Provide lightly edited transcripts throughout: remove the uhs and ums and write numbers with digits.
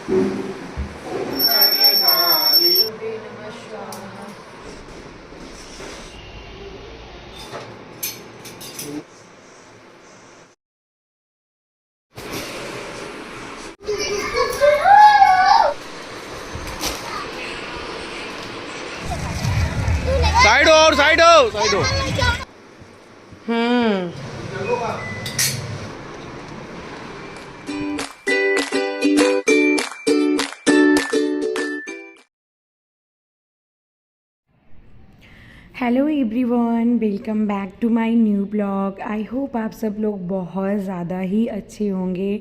Side हो, side हो, side हो। Hello everyone, welcome back to my new blog. I hope आप सब लोग बहुत ज़्यादा ही अच्छे होंगे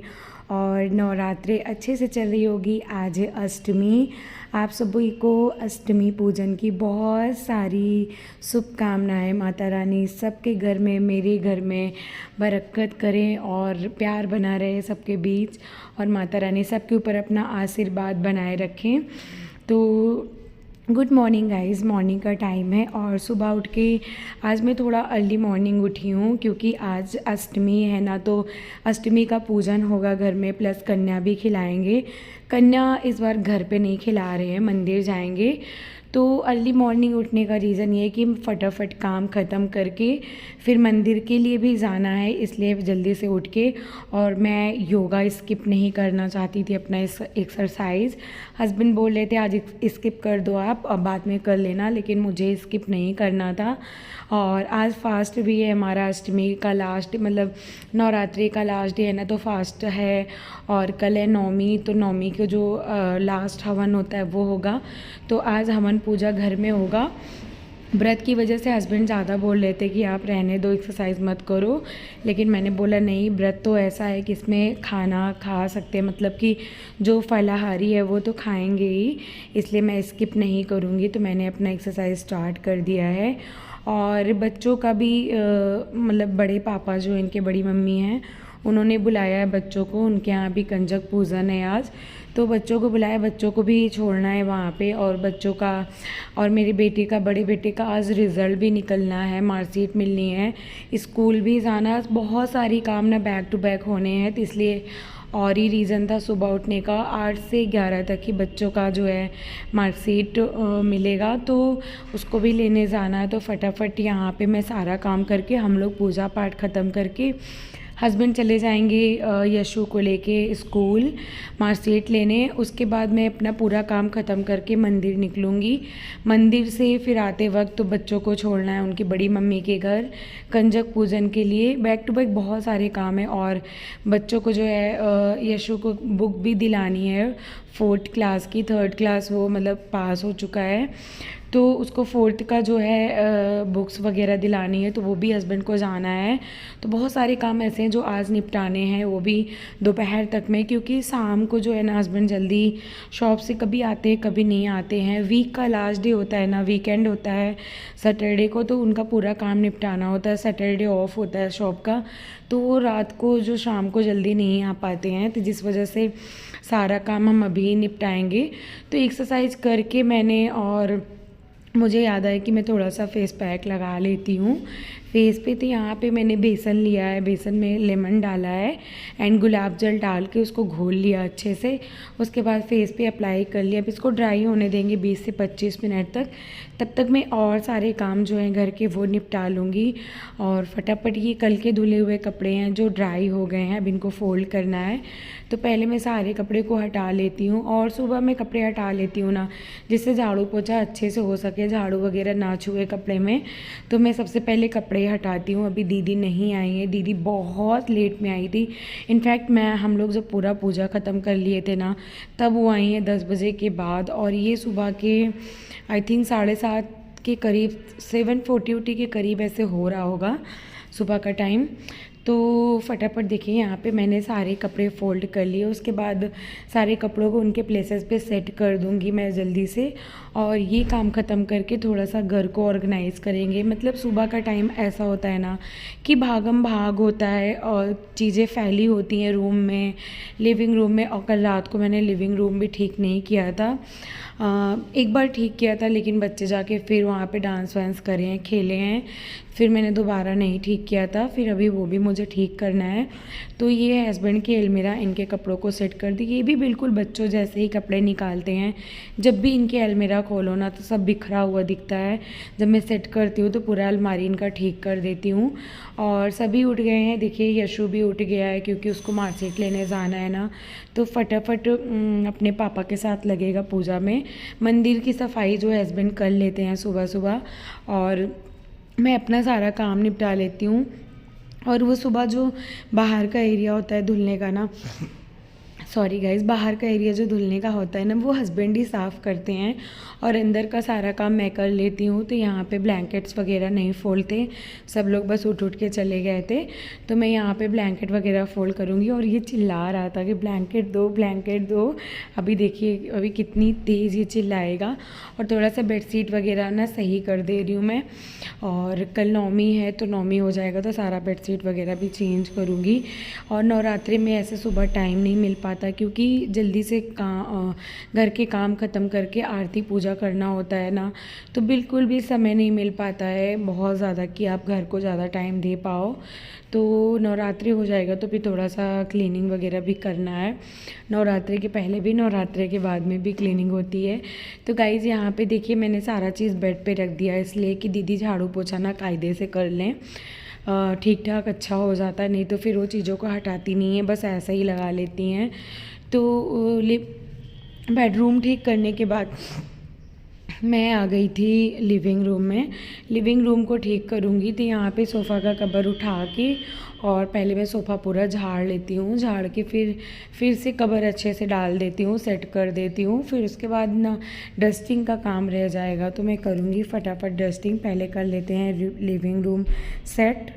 और नवरात्रि अच्छे से चल रही होगी। आज है अष्टमी। आप सभी को अष्टमी पूजन की बहुत सारी शुभकामनाएं। माता रानी सबके घर में, मेरे घर में बरकत करें और प्यार बना रहे सबके बीच, और माता रानी सबके ऊपर अपना आशीर्वाद बनाए रखें। तो गुड मॉर्निंग गाइज़, मॉर्निंग का टाइम है और सुबह उठ के आज मैं थोड़ा अर्ली मॉर्निंग उठी हूँ क्योंकि आज अष्टमी है ना, तो अष्टमी का पूजन होगा घर में, प्लस कन्या भी खिलाएंगे। कन्या इस बार घर पे नहीं खिला रहे हैं, मंदिर जाएंगे। तो अर्ली मॉर्निंग उठने का रीज़न ये है कि फटाफट काम ख़त्म करके फिर मंदिर के लिए भी जाना है, इसलिए जल्दी से उठ के। और मैं योगा स्किप नहीं करना चाहती थी, अपना इस एक्सरसाइज। हस्बैंड बोल रहे थे आज स्किप कर दो आप, अब बाद में कर लेना, लेकिन मुझे स्किप नहीं करना था। और आज फास्ट भी है हमारा, अष्टमी का लास्ट, मतलब नवरात्रि का लास्ट डे है ना, तो फास्ट है। और कल है नौमी, तो नौमी को जो लास्ट हवन होता है वो होगा। तो आज हवन पूजा घर में होगा। व्रत की वजह से हस्बैंड ज़्यादा बोल रहे थे कि आप रहने दो, एक्सरसाइज मत करो, लेकिन मैंने बोला नहीं, व्रत तो ऐसा है कि इसमें खाना खा सकते हैं, मतलब कि जो फलाहारी है वो तो खाएंगे ही, इसलिए मैं स्किप नहीं करूँगी। तो मैंने अपना एक्सरसाइज स्टार्ट कर दिया है। और बच्चों का भी मतलब बड़े पापा जो इनके बड़ी मम्मी हैं, उन्होंने बुलाया है बच्चों को, उनके यहाँ भी कंजक पूजन है आज, तो बच्चों को बुलाया, बच्चों को भी छोड़ना है वहाँ पे। और बच्चों का और मेरी बेटी का, बड़े बेटे का आज रिज़ल्ट भी निकलना है, मार्कशीट मिलनी है, स्कूल भी जाना, बहुत सारी काम ना बैक टू बैक होने हैं, तो इसलिए और ही रीज़न था सुबह उठने का। 8 से 11 तक ही बच्चों का जो है मार्कशीट मिलेगा, तो उसको भी लेने जाना है। तो फटाफट यहाँ पे मैं सारा काम करके, हम लोग पूजा पाठ ख़त्म करके हस्बैंड चले जाएंगे यशु को लेके स्कूल मार्कशीट लेने। उसके बाद मैं अपना पूरा काम ख़त्म करके मंदिर निकलूँगी। मंदिर से फिर आते वक्त तो बच्चों को छोड़ना है उनकी बड़ी मम्मी के घर कंजक पूजन के लिए। बैक टू बैक बहुत सारे काम हैं। और बच्चों को जो है यशु को बुक भी दिलानी है, 4th क्लास की, 3rd क्लास वो मतलब पास हो चुका है, तो उसको 4th का जो है बुक्स वगैरह दिलानी है, तो वो भी हस्बैंड को जाना है। तो बहुत सारे काम ऐसे हैं जो आज निपटाने हैं, वो भी दोपहर तक में, क्योंकि शाम को जो है ना हस्बैंड जल्दी शॉप से कभी आते हैं कभी नहीं आते हैं। वीक का लास्ट डे होता है ना, वीकेंड होता है सैटरडे को, तो उनका पूरा काम निपटाना होता है। सैटरडे ऑफ होता है शॉप का, तो वो रात को जो शाम को जल्दी नहीं आ पाते हैं, तो जिस वजह से सारा काम हम अभी निपटाएंगे। तो एक्सरसाइज करके मैंने, और मुझे याद आया कि मैं थोड़ा सा फेस पैक लगा लेती हूँ फेस पे। तो यहाँ पे मैंने बेसन लिया है, बेसन में लेमन डाला है एंड गुलाब जल डाल के उसको घोल लिया अच्छे से। उसके बाद फेस पे अप्लाई कर लिया। अब इसको ड्राई होने देंगे 20 से 25 मिनट तक। तब तक मैं और सारे काम जो हैं घर के वो निपटा लूँगी। और फटाफट ये कल के धुले हुए कपड़े हैं जो ड्राई हो गए हैं, अब इनको फ़ोल्ड करना है। तो पहले मैं सारे कपड़े को हटा लेती हूँ, और सुबह मैं कपड़े हटा लेती हूँ ना, जिससे झाड़ू पोछा अच्छे से हो सके, झाड़ू वगैरह ना छुए कपड़े में। तो मैं सबसे पहले कपड़े हटाती हूँ। अभी दीदी नहीं आई है, दीदी बहुत लेट में आई थी। इनफैक्ट हम लोग जब पूरा पूजा ख़त्म कर लिए थे ना, तब वो आई हैं 10 बजे के बाद। और ये सुबह के आई थिंक 7:30 के करीब, 7:40 के करीब ऐसे हो रहा होगा सुबह का टाइम। तो फटाफट देखिए यहाँ पे मैंने सारे कपड़े फ़ोल्ड कर लिए। उसके बाद सारे कपड़ों को उनके प्लेसेस पे सेट कर दूँगी मैं जल्दी से। और ये काम ख़त्म करके थोड़ा सा घर को ऑर्गेनाइज़ करेंगे। मतलब सुबह का टाइम ऐसा होता है ना कि भागम भाग होता है और चीज़ें फैली होती हैं रूम में, लिविंग रूम में। और कल रात को मैंने लिविंग रूम भी ठीक नहीं किया था, एक बार ठीक किया था, लेकिन बच्चे जाके फिर वहाँ पे डांस वांस करे हैं, खेले हैं। फिर मैंने दोबारा नहीं ठीक किया था, फिर अभी वो भी मुझे ठीक करना है। तो ये हस्बैंड की अलमीरा इनके कपड़ों को सेट कर दी। ये भी बिल्कुल बच्चों जैसे ही कपड़े निकालते हैं। जब भी इनकी अलमीरा खोलो ना तो सब बिखरा हुआ दिखता है। जब मैं सेट करती हूँ तो पूरा अलमारी इनका ठीक कर देती हूँ। और सभी उठ गए हैं, देखिए यशु भी उठ गया है क्योंकि उसको मार्कशीट लेने जाना है ना, तो फटाफट अपने पापा के साथ लगेगा पूजा में। मंदिर की सफाई जो हस्बैंड कर लेते हैं सुबह सुबह, और मैं अपना सारा काम निपटा लेती हूँ। और वो सुबह जो बाहर का एरिया होता है धुलने का ना, सॉरी गाइस, बाहर का एरिया जो धुलने का होता है ना, वो हस्बैंड ही साफ़ करते हैं और अंदर का सारा काम मैं कर लेती हूँ। तो यहाँ पे ब्लैंकेट्स वगैरह नहीं फोल्डते, सब लोग बस उठ के चले गए थे। तो मैं यहाँ पे ब्लैंकेट वगैरह फोल्ड करूँगी। और ये चिल्ला रहा था कि ब्लैंकेट दो, ब्लैंकेट दो। अभी देखिए अभी कितनी तेज़ ये चिल्लाएगा। और थोड़ा सा बेडशीट वगैरह ना सही कर दे रही हूँ मैं। और कल नौमी है तो नौमी हो जाएगा तो सारा बेडशीट वगैरह भी चेंज करूँगी। और नवरात्रि में ऐसे सुबह टाइम नहीं मिल पाता क्योंकि जल्दी से घर के काम ख़त्म करके आरती पूजा करना होता है ना, तो बिल्कुल भी समय नहीं मिल पाता है बहुत ज़्यादा कि आप घर को ज़्यादा टाइम दे पाओ। तो नवरात्रि हो जाएगा तो फिर थोड़ा सा क्लीनिंग वगैरह भी करना है। नवरात्रि के पहले भी, नवरात्रि के बाद में भी क्लीनिंग होती है। तो गाइज़ यहाँ पे देखिए मैंने सारा चीज़ बेड पे रख दिया इसलिए कि दीदी झाड़ू पोछा ना कायदे से कर लें, ठीक ठाक अच्छा हो जाता है। नहीं तो फिर वो चीज़ों को हटाती नहीं है, बस ऐसा ही लगा लेती हैं। तो बेडरूम ठीक करने के बाद मैं आ गई थी लिविंग रूम में। लिविंग रूम को ठीक करूँगी तो यहाँ पे सोफ़ा का कवर उठा के और पहले मैं सोफ़ा पूरा झाड़ लेती हूँ। झाड़ के फिर से कवर अच्छे से डाल देती हूँ, सेट कर देती हूँ। फिर उसके बाद ना डस्टिंग का काम रह जाएगा तो मैं करूँगी फटाफट डस्टिंग। पहले कर लेते हैं living room set.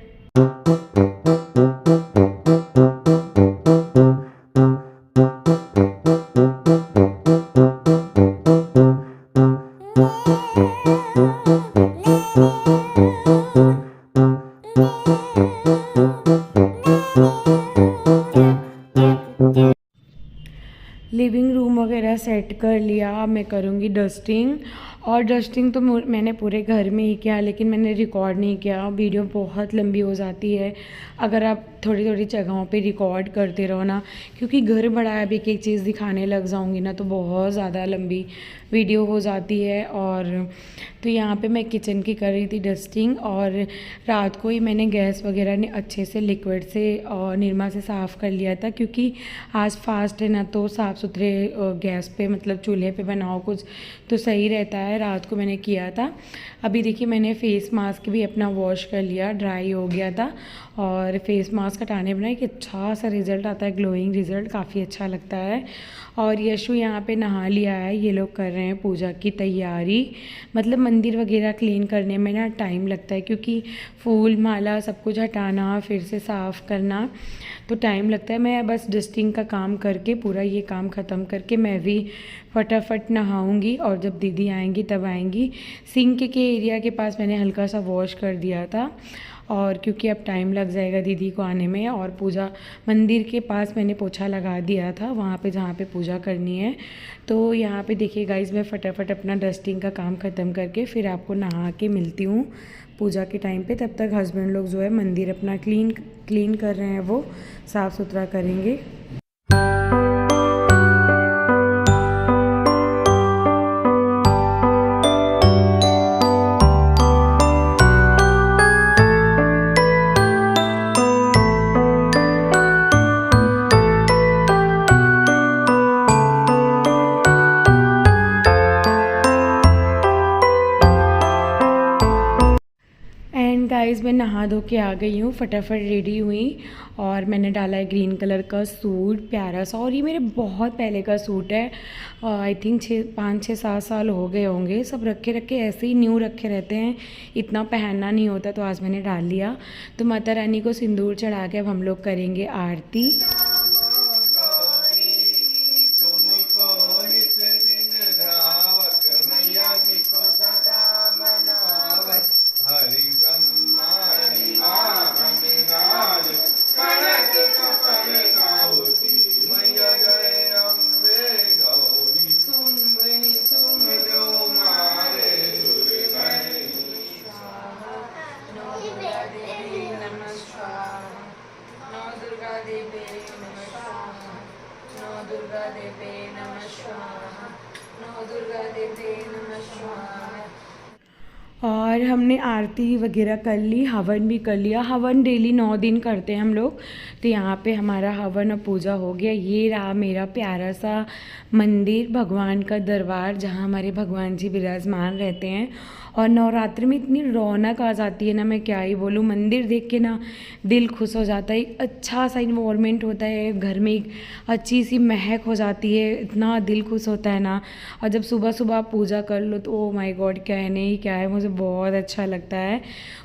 Living room वगैरह सेट कर लिया, मैं करूँगी डस्टिंग। और डस्टिंग तो मैंने पूरे घर में ही किया, लेकिन मैंने रिकॉर्ड नहीं किया, वीडियो बहुत लंबी हो जाती है अगर आप थोड़ी थोड़ी जगहों पे रिकॉर्ड करते रहो ना, क्योंकि घर बड़ा है। अब एक एक चीज़ दिखाने लग जाऊँगी ना तो बहुत ज़्यादा लंबी वीडियो हो जाती है। और तो यहाँ पे मैं किचन की कर रही थी डस्टिंग। और रात को ही मैंने गैस वगैरह ने अच्छे से लिक्विड से और निरमा से साफ़ कर लिया था, क्योंकि आज फास्ट है ना, तो साफ़ सुथरे गैस पे मतलब चूल्हे पे बनाओ कुछ तो सही रहता है। रात को मैंने किया था। अभी देखिए मैंने फ़ेस मास्क भी अपना वॉश कर लिया, ड्राई हो गया था। और फेस मास्क हटाने बनाए कि अच्छा सा रिज़ल्ट आता है, ग्लोइंग रिज़ल्ट, काफ़ी अच्छा लगता है। और यशु यहाँ पे नहा लिया है, ये लोग कर रहे हैं पूजा की तैयारी। मतलब मंदिर वगैरह क्लीन करने में ना टाइम लगता है, क्योंकि फूल माला सब कुछ हटाना फिर से साफ़ करना तो टाइम लगता है। मैं बस डस्टिंग का काम करके पूरा ये काम ख़त्म करके मैं भी फटाफट नहाऊंगी। और जब दीदी आएंगी तब आएंगी। सिंक के एरिया के पास मैंने हल्का सा वॉश कर दिया था, और क्योंकि अब टाइम लग जाएगा दीदी को आने में। और पूजा मंदिर के पास मैंने पोछा लगा दिया था, वहाँ पे जहाँ पे पूजा करनी है। तो यहाँ पे देखिए गाइस, मैं फटाफट अपना डस्टिंग का काम ख़त्म करके फिर आपको नहा के मिलती हूँ पूजा के टाइम पे। तब तक हस्बैंड लोग जो है मंदिर अपना क्लीन कर रहे हैं, वो साफ़ सुथरा करेंगे। गाइस मैं नहा धो के आ गई हूँ, फटाफट रेडी हुई और मैंने डाला है ग्रीन कलर का सूट प्यारा सा। और ये मेरे बहुत पहले का सूट है, आई थिंक 5-6-7 साल हो गए होंगे। सब रखे ऐसे ही न्यू रखे रहते हैं, इतना पहनना नहीं होता, तो आज मैंने डाल लिया। तो माता रानी को सिंदूर चढ़ा के अब हम लोग करेंगे आरती। और हमने आरती वगैरह कर ली, हवन भी कर लिया। हवन डेली 9 दिन करते हैं हम लोग, तो यहाँ पे हमारा हवन और पूजा हो गया। ये रहा मेरा प्यारा सा मंदिर, भगवान का दरबार, जहाँ हमारे भगवान जी विराजमान रहते हैं। और नवरात्रि में इतनी रौनक आ जाती है ना, मैं क्या ही बोलूँ। मंदिर देख के ना दिल खुश हो जाता है, एक अच्छा सा इन्वॉल्वमेंट होता है घर में, एक अच्छी सी महक हो जाती है, इतना दिल खुश होता है ना। और जब सुबह सुबह पूजा कर लो तो ओ माय गॉड, कहने ही क्या है, मुझे बहुत अच्छा लगता है।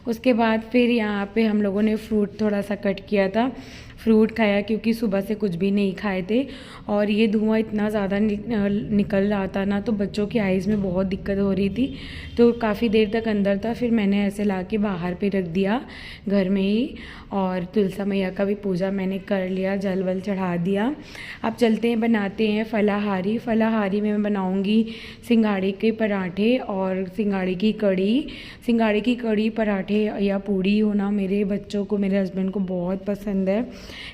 उसके बाद फिर यहाँ पे हम लोगों ने फ्रूट थोड़ा सा कट किया था, फ्रूट खाया क्योंकि सुबह से कुछ भी नहीं खाए थे। और ये धुआं इतना ज़्यादा निकल रहा था ना, तो बच्चों की आइज़ में बहुत दिक्कत हो रही थी, तो काफ़ी देर तक अंदर था। फिर मैंने ऐसे ला के बाहर पे रख दिया घर में ही। और तुलसा मैया का भी पूजा मैंने कर लिया, जल वल चढ़ा दिया। अब चलते हैं, बनाते हैं फलाहारी। फलाहारी में मैं बनाऊँगी सिंघाड़े के पराठे और सिंघाड़े की कढ़ी। सिंघाड़े की कढ़ी, पराठे या पूड़ी होना मेरे बच्चों को, मेरे हस्बैंड को बहुत पसंद है।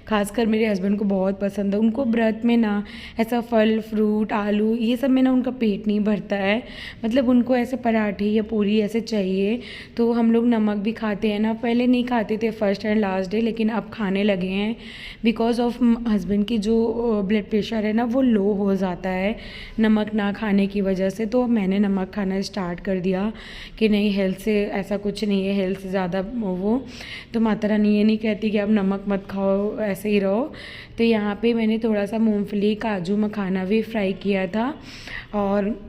खासकर मेरे हस्बैंड को बहुत पसंद है। उनको व्रत में ना ऐसा फल फ्रूट आलू ये सब में ना उनका पेट नहीं भरता है, मतलब उनको ऐसे पराठे या पूरी ऐसे चाहिए। तो हम लोग नमक भी खाते हैं ना, पहले नहीं खाते थे फर्स्ट एंड लास्ट डे, लेकिन अब खाने लगे हैं। बिकॉज ऑफ हस्बैंड की जो ब्लड प्रेशर है ना वो लो हो जाता है नमक ना खाने की वजह से। तो मैंने नमक खाना स्टार्ट कर दिया कि नहीं, हेल्थ से ऐसा कुछ नहीं है, हेल्थ से ज़्यादा वो। तो माता रानी ये नहीं कहती कि आप नमक मत खाओ, ऐसे ही रहो। तो यहाँ पे मैंने थोड़ा सा मूंगफली काजू मखाना भी फ्राई किया था और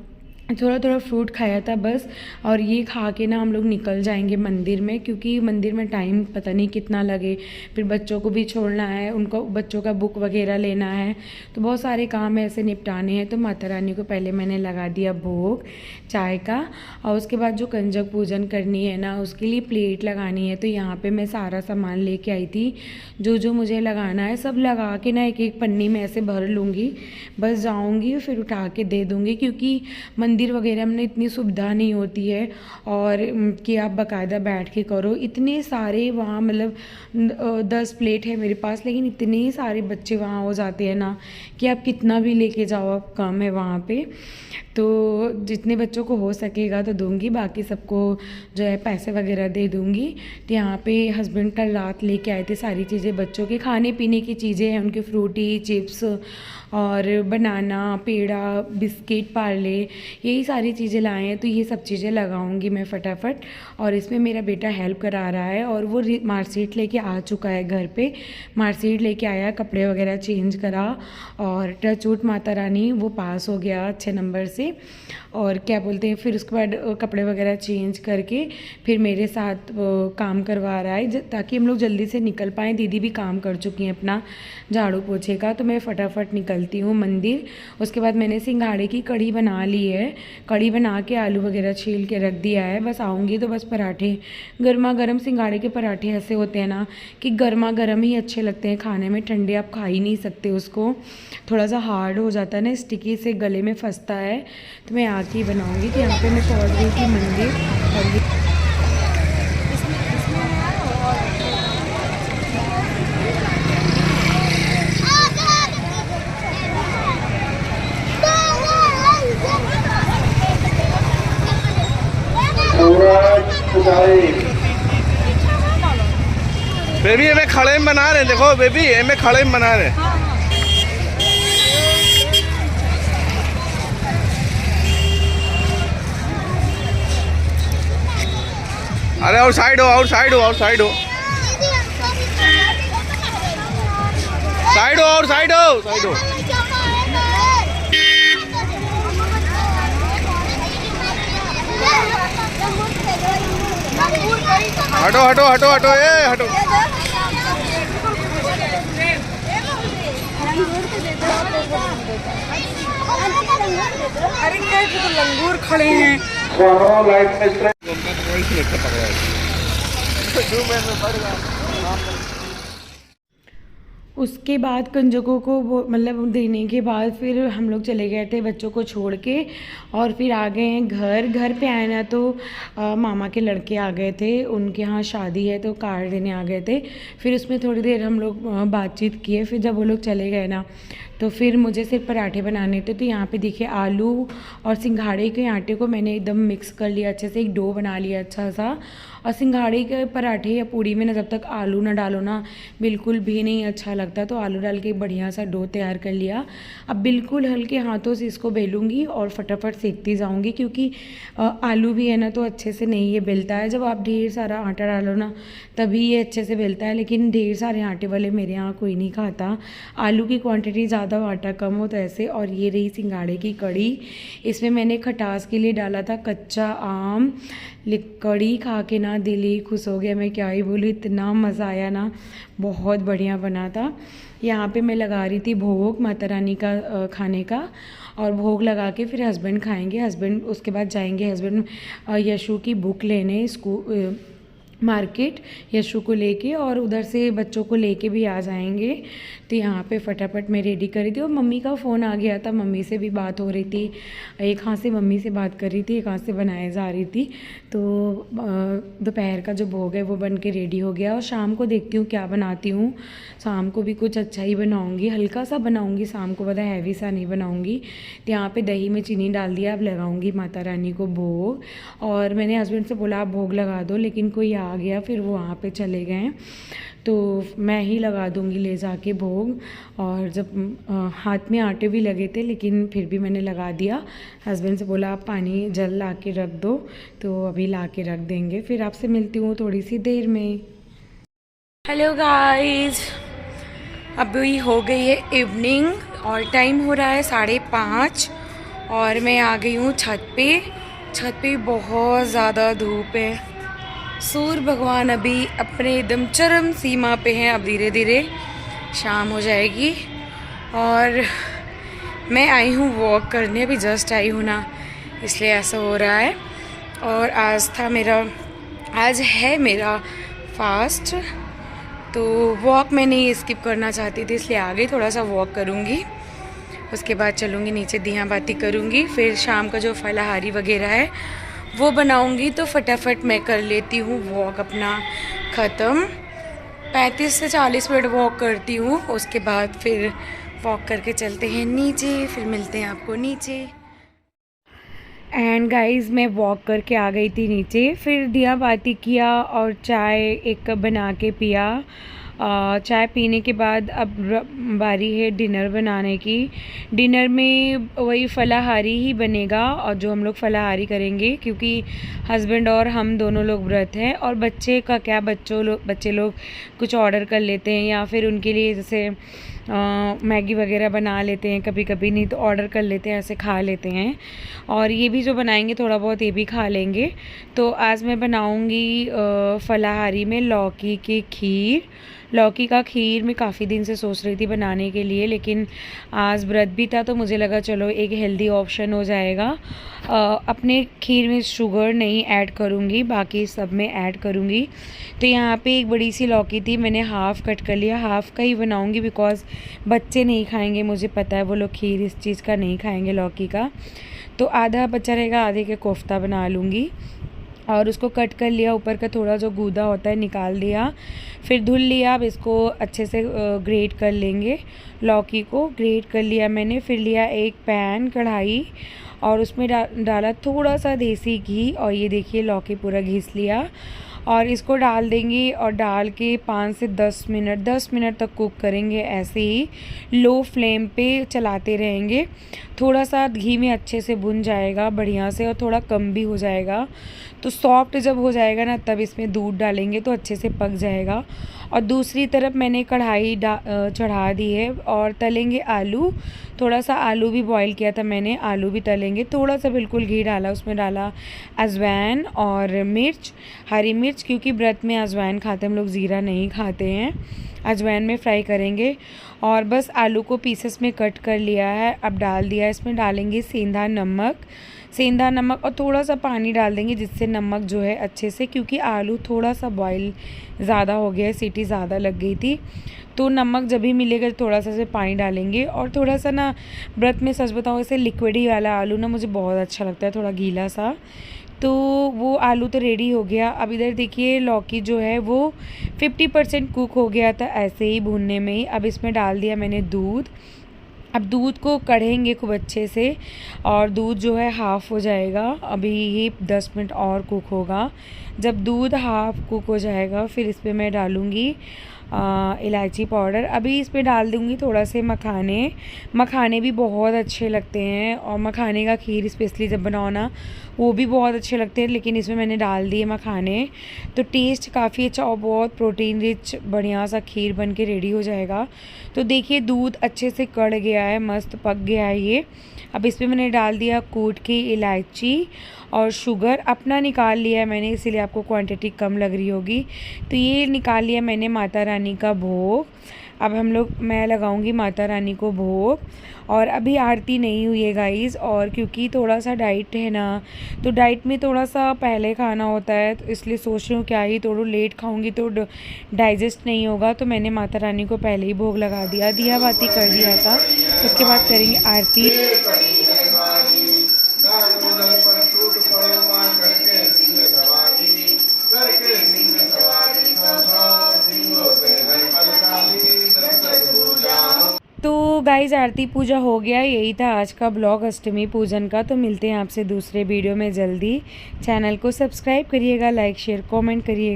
थोड़ा थोड़ा फ्रूट खाया था बस। और ये खा के ना हम लोग निकल जाएंगे मंदिर में, क्योंकि मंदिर में टाइम पता नहीं कितना लगे। फिर बच्चों को भी छोड़ना है, उनको बच्चों का बुक वगैरह लेना है, तो बहुत सारे काम ऐसे निपटाने हैं। तो माता रानी को पहले मैंने लगा दिया भोग चाय का, और उसके बाद जो कंजक पूजन करनी है ना उसके लिए प्लेट लगानी है। तो यहाँ पर मैं सारा सामान लेके आई थी, जो जो मुझे लगाना है सब लगा के ना एक एक पन्नी में ऐसे भर लूँगी। बस जाऊँगी फिर उठा के दे दूँगी, क्योंकि मंदिर वगैरह में इतनी सुविधा नहीं होती है और कि आप बाकायदा बैठ के करो। इतने सारे वहाँ, मतलब 10 प्लेट है मेरे पास, लेकिन इतने सारे बच्चे वहाँ हो जाते हैं ना कि आप कितना भी लेके जाओ आप कम है वहाँ पे। तो जितने बच्चों को हो सकेगा तो दूंगी, बाकी सबको जो है पैसे वगैरह दे दूंगी। तो यहाँ पे हस्बैंड कल रात लेके आए थे सारी चीज़ें, बच्चों के खाने पीने की चीज़ें हैं, उनके फ्रूटी चिप्स और बनाना पेड़ा बिस्किट पार्ले, यही सारी चीज़ें लाए हैं। तो ये सब चीज़ें लगाऊंगी मैं फटाफट। और इसमें मेरा बेटा हेल्प करा रहा है और वो मार्कशीट लेके आ चुका है घर पे, मार्कशीट लेके आया, कपड़े वगैरह चेंज करा और टचवुड माता रानी वो पास हो गया अच्छे नंबर से। और क्या बोलते हैं, फिर उसके बाद कपड़े वगैरह चेंज करके फिर मेरे साथ काम करवा रहा है ताकि हम लोग जल्दी से निकल पाएँ। दीदी भी काम कर चुकी हैं अपना झाड़ू पोछे का, तो मैं फटाफट निकलती हूँ मंदिर। उसके बाद मैंने सिंघाड़े की कढ़ी बना ली है, कढ़ी बना के आलू वगैरह छील के रख दिया है। बस आऊँगी तो बस पराठे, गर्मा गर्म सिंघाड़े के पराठे ऐसे होते हैं ना कि गर्मा गर्म ही अच्छे लगते हैं खाने में, ठंडे आप खा ही नहीं सकते उसको, थोड़ा सा हार्ड हो जाता है ना, स्टिकी से गले में फंसता है। तो मैं आके ही बनाऊँगी। तो यहाँ पे मैं पहुँच गई थी मंदिर और बेबी हमें खड़े में बना रहे हैं, देखो बेबी हमें खड़े में बना रहे हैं। अरे और साइड हो, और साइड हो, और साइड हो, साइड हो, और साइड हो, साइड हो। हटो हटो हटो हटो, ए हटो। अरे कैसे तो लंगूर खड़े हैं। उसके बाद कंजकों को वो मतलब देने के बाद फिर हम लोग चले गए थे बच्चों को छोड़ के, और फिर आ गए हैं घर पे आए ना तो मामा के लड़के आ गए थे, उनके यहाँ शादी है तो कार्ड देने आ गए थे। फिर उसमें थोड़ी देर हम लोग बातचीत किए, फिर जब वो लोग चले गए ना तो फिर मुझे सिर्फ पराठे बनाने थे। तो यहाँ पे देखिए आलू और सिंघाड़े के आटे को मैंने एकदम मिक्स कर लिया अच्छे से, एक डो बना लिया अच्छा सा। और सिंघाड़े के पराठे या पूड़ी में ना जब तक आलू ना डालो ना बिल्कुल भी नहीं अच्छा लगता, तो आलू डाल के बढ़िया सा डो तैयार कर लिया। अब बिल्कुल हल्के हाथों से इसको बेलूँगी और फटाफट सेकती जाऊँगी, क्योंकि आलू भी है ना तो अच्छे से नहीं ये बेलता है। जब आप ढेर सारा आटा डालो ना तभी ये अच्छे से बेलता है, लेकिन ढेर सारे आटे वाले मेरे यहाँ कोई नहीं खाता। आलू की क्वांटिटी ज़्यादा हो आटा कम हो तो ऐसे। और ये रही सिंघाड़े की कड़ी, इसमें मैंने खटास के लिए डाला था कच्चा आम। कड़ी खा के ना दिल ही खुश हो गया, मैं क्या ही बोलूँ, इतना मज़ा आया ना, बहुत बढ़िया बना था। यहाँ पे मैं लगा रही थी भोग माता रानी का खाने का, और भोग लगा के फिर हस्बैंड खाएंगे। हस्बैंड उसके बाद जाएंगे हस्बैंड यशु की बुक लेने स्कूल मार्केट यशु को लेके, और उधर से बच्चों को लेके भी आ जाएंगे। तो यहाँ पे फटाफट मैं रेडी कर रही थी, और मम्मी का फ़ोन आ गया था, मम्मी से भी बात हो रही थी। एक हाथ से मम्मी से बात कर रही थी, एक हाथ से बनाए जा रही थी। तो दोपहर का जो भोग है वो बन के रेडी हो गया, और शाम को देखती हूँ क्या बनाती हूँ। शाम को भी कुछ अच्छा ही बनाऊँगी, हल्का सा बनाऊँगी शाम को, ज़्यादा हैवी सा नहीं बनाऊँगी। तो यहाँ पे दही में चीनी डाल दिया, अब लगाऊँगी माता रानी को भोग। और मैंने हस्बैंड से बोला आप भोग लगा दो, लेकिन कोई आ गया, फिर वो वहाँ पे चले गए, तो मैं ही लगा दूँगी ले जाके भोग। और जब हाथ में आटे भी लगे थे, लेकिन फिर भी मैंने लगा दिया। हस्बैंड से बोला आप पानी जल ला के रख दो, तो अभी ला के रख देंगे। फिर आपसे मिलती हूँ थोड़ी सी देर में। हेलो गाइस, अभी हो गई है इवनिंग और टाइम हो रहा है 5:30, और मैं आ गई हूँ छत पे। छत पे बहुत ज़्यादा धूप है, सूर्य भगवान अभी अपने एकदम चरम सीमा पे हैं। अब धीरे धीरे शाम हो जाएगी, और मैं आई हूँ वॉक करने, अभी जस्ट आई हूँ ना, इसलिए ऐसा हो रहा है। और आज है मेरा फास्ट, तो वॉक मैं नहीं स्किप करना चाहती थी, इसलिए आ गई। थोड़ा सा वॉक करूँगी, उसके बाद चलूँगी नीचे, दिया बाती करूँगी, फिर शाम का जो फलाहारी वगैरह है वो बनाऊँगी। तो फटाफट मैं कर लेती हूँ वॉक अपना ख़त्म। 35 से 40 मिनट वॉक करती हूँ, उसके बाद फिर वॉक करके चलते हैं नीचे, फिर मिलते हैं आपको नीचे। एंड गाइस, मैं वॉक करके आ गई थी नीचे, फिर दिया बाती किया और चाय एक कप बना के पिया। चाय पीने के बाद अब बारी है डिनर बनाने की। डिनर में वही फलाहारी ही बनेगा, और जो हम लोग फलाहारी करेंगे, क्योंकि हस्बैंड और हम दोनों लोग व्रत हैं। और बच्चे का क्या, बच्चे लोग कुछ ऑर्डर कर लेते हैं, या फिर उनके लिए जैसे मैगी वगैरह बना लेते हैं कभी कभी, नहीं तो ऑर्डर कर लेते हैं, ऐसे खा लेते हैं। और ये भी जो बनाएंगे थोड़ा बहुत ये भी खा लेंगे। तो आज मैं बनाऊंगी फलाहारी में लौकी की खीर। लौकी का खीर मैं काफ़ी दिन से सोच रही थी बनाने के लिए, लेकिन आज व्रत भी था तो मुझे लगा चलो एक हेल्दी ऑप्शन हो जाएगा। अपने खीर में शुगर नहीं ऐड करूँगी, बाकी सब में ऐड करूँगी। तो यहाँ पे एक बड़ी सी लौकी थी, मैंने हाफ़ कट कर लिया, हाफ़ का ही बनाऊँगी बिकॉज़ बच्चे नहीं खाएंगे, मुझे पता है वो लोग खीर इस चीज़ का नहीं खाएंगे लौकी का। तो आधा बचा रहेगा, आधे के कोफ्ता बना लूँगी। और उसको कट कर लिया, ऊपर का थोड़ा जो गूदा होता है निकाल दिया, फिर धुल लिया। अब इसको अच्छे से ग्रेट कर लेंगे, लौकी को ग्रेट कर लिया मैंने। फिर लिया एक पैन कढ़ाई, और उसमें डाला थोड़ा सा देसी घी, और ये देखिए लौकी पूरा घिस लिया। और इसको डाल देंगे, और डाल के 5 से 10 मिनट तक कुक करेंगे, ऐसे ही लो फ्लेम पे चलाते रहेंगे। थोड़ा सा घी में अच्छे से भुन जाएगा बढ़िया से, और थोड़ा कम भी हो जाएगा। तो सॉफ्ट जब हो जाएगा ना तब इसमें दूध डालेंगे तो अच्छे से पक जाएगा। और दूसरी तरफ मैंने कढ़ाई चढ़ा दी है, और तलेंगे आलू। थोड़ा सा आलू भी बॉईल किया था मैंने, आलू भी तलेंगे। थोड़ा सा बिल्कुल घी डाला, उसमें डाला अजवाइन और मिर्च, हरी मिर्च, क्योंकि व्रत में अजवाइन खाते हम लोग, ज़ीरा नहीं खाते हैं। अजवाइन में फ्राई करेंगे। और बस आलू को पीसेस में कट कर लिया है, अब डाल दिया। इसमें डालेंगे सेंधा नमक और थोड़ा सा पानी डाल देंगे, जिससे नमक जो है अच्छे से, क्योंकि आलू थोड़ा सा बॉईल ज़्यादा हो गया है, सीटी ज़्यादा लग गई थी, तो नमक जब भी मिलेगा थोड़ा सा से पानी डालेंगे। और थोड़ा सा ना व्रत में सच बताऊँ ऐसे लिक्विड ही वाला आलू ना मुझे बहुत अच्छा लगता है, थोड़ा गीला सा। तो वो आलू तो रेडी हो गया। अब इधर देखिए लौकी जो है वो 50% कुक हो गया था ऐसे ही भूनने में ही। अब इसमें डाल दिया मैंने दूध। अब दूध को कढ़ेंगे खूब अच्छे से, और दूध जो है हाफ़ हो जाएगा। अभी ये 10 मिनट और कुक होगा। जब दूध हाफ़ कुक हो जाएगा फिर इस पर मैं डालूँगी इलायची पाउडर। अभी इस पर डाल दूँगी थोड़ा से मखाने। मखाने भी बहुत अच्छे लगते हैं, और मखाने का खीर स्पेशली जब बनाओ ना वो भी बहुत अच्छे लगते हैं। लेकिन इसमें मैंने डाल दिए मखाने, तो टेस्ट काफ़ी अच्छा और बहुत प्रोटीन रिच बढ़िया सा खीर बन के रेडी हो जाएगा। तो देखिए दूध अच्छे से कढ़ गया है, मस्त पक गया है ये। अब इसमें मैंने डाल दिया कूट की इलायची और शुगर। अपना निकाल लिया है मैंने, इसीलिए आपको क्वांटिटी कम लग रही होगी। तो ये निकाल लिया मैंने माता रानी का भोग। अब मैं लगाऊंगी माता रानी को भोग। और अभी आरती नहीं हुई है गाइज़, और क्योंकि थोड़ा सा डाइट है ना, तो डाइट में थोड़ा सा पहले खाना होता है, तो इसलिए सोच रही हूँ क्या ही थोड़ा लेट खाऊंगी तो डाइजेस्ट नहीं होगा। तो मैंने माता रानी को पहले ही भोग लगा दिया, दिया बाती कर दिया था। उसके बाद करेंगे आरती। तो गाइज़ आरती पूजा हो गया। यही था आज का ब्लॉग अष्टमी पूजन का। तो मिलते हैं आपसे दूसरे वीडियो में जल्दी। चैनल को सब्सक्राइब करिएगा, लाइक शेयर कमेंट करिएगा।